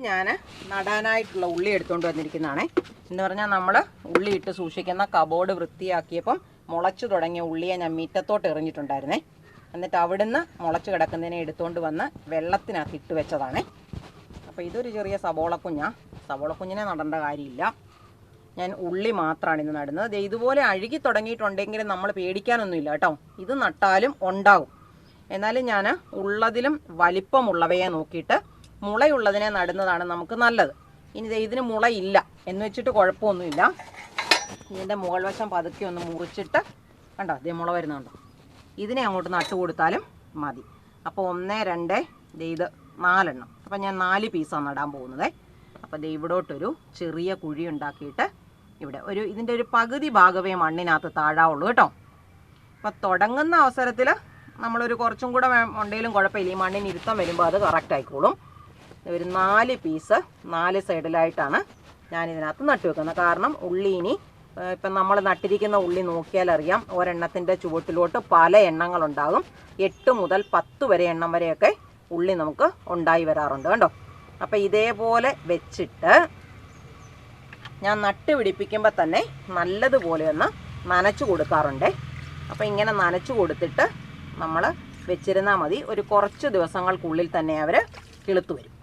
ഞാൻ നടാനായിട്ടുള്ള ഉള്ളി എടുത്തുകൊണ്ട് വന്നിരിക്കുന്നതാണ്. എന്ന് പറഞ്ഞാൽ നമ്മൾ ഉള്ളി ഇട്ട് സൂക്ഷിക്കുന്ന കബോർഡ് വൃത്തിയാക്കിയപ്പം മുളച്ചു തുടങ്ങിയ ഉള്ളിയെ ഞാൻ മുറ്റത്തോട്ട് എറിഞ്ഞിട്ടുണ്ടായിരുന്നേ. എന്നിട്ട് അവിടുന്ന് മുളച്ച് കിടക്കുന്നതിനെ എടുത്തുകൊണ്ട് വന്ന് വെള്ളത്തിനകത്ത് ഇട്ട് വെച്ചതാണ്. അപ്പോൾ ഇതൊരു ചെറിയ സവോളക്കുഞ്ഞിനെ നടേണ്ട കാര്യമില്ല. ഞാൻ ഉള്ളി മാത്രമാണ് ഇന്ന് നടുന്നത്. ഇതുപോലെ അഴുകി തുടങ്ങിയിട്ടുണ്ടെങ്കിലും നമ്മൾ പേടിക്കാനൊന്നുമില്ല കേട്ടോ. ഇത് നട്ടാലും ഉണ്ടാകും. എന്നാലും ഞാൻ ഉള്ളതിലും വലിപ്പമുള്ളവയെ നോക്കിയിട്ട് മുളയുള്ളതിനെ നടുന്നതാണ് നമുക്ക് നല്ലത്. ഇനി ഇതിന് മുളയില്ല എന്ന് വെച്ചിട്ട് കുഴപ്പമൊന്നുമില്ല. ഇതിൻ്റെ മുകൾ വശം പതുക്കെ ഒന്ന് മുറിച്ചിട്ട് കണ്ടോ, അതേ മുള വരുന്നുണ്ടോ, ഇതിനെ അങ്ങോട്ട് നട്ടു കൊടുത്താലും മതി. അപ്പോൾ 1, 2, ഇത് 4 എണ്ണം. അപ്പം ഞാൻ 4 പീസാണ് നടാൻ പോകുന്നത്. അപ്പോൾ ഇവിടോട്ടൊരു ചെറിയ കുഴി ഉണ്ടാക്കിയിട്ട് ഇവിടെ ഇതിൻ്റെ ഒരു പകുതി ഭാഗമേ മണ്ണിനകത്ത് താഴാവുള്ളൂ കേട്ടോ. അപ്പം തുടങ്ങുന്ന അവസരത്തിൽ നമ്മളൊരു കുറച്ചും കൂടെ ഉണ്ടെങ്കിലും കുഴപ്പമില്ല. ഈ മണ്ണിന് ഇരുത്തം വരുമ്പോൾ അത് കറക്റ്റ് ആയിക്കോളും. ഒരു 4 പീസ് 4 സൈഡിലായിട്ടാണ് ഞാനിതിനകത്ത് നട്ടു വെക്കുന്നത്. കാരണം ഉള്ളി ഇനി ഇപ്പം നമ്മൾ നട്ടിരിക്കുന്ന ഉള്ളി നോക്കിയാൽ അറിയാം, ഒരെണ്ണത്തിൻ്റെ ചുവട്ടിലോട്ട് പല എണ്ണങ്ങളുണ്ടാകും. 8 മുതൽ 10 വരെ എണ്ണം വരെയൊക്കെ ഉള്ളി നമുക്ക് ഉണ്ടായി വരാറുണ്ട് കണ്ടോ. അപ്പം ഇതേപോലെ വെച്ചിട്ട് ഞാൻ നട്ട് പിടിപ്പിക്കുമ്പോൾ തന്നെ നല്ലതുപോലെ ഒന്ന് നനച്ചു കൊടുക്കാറുണ്ട്. അപ്പം ഇങ്ങനെ നനച്ചു കൊടുത്തിട്ട് നമ്മൾ വെച്ചിരുന്നാൽ മതി. ഒരു കുറച്ച് ദിവസങ്ങൾക്കുള്ളിൽ തന്നെ അവർ കിളുത്തു വരും.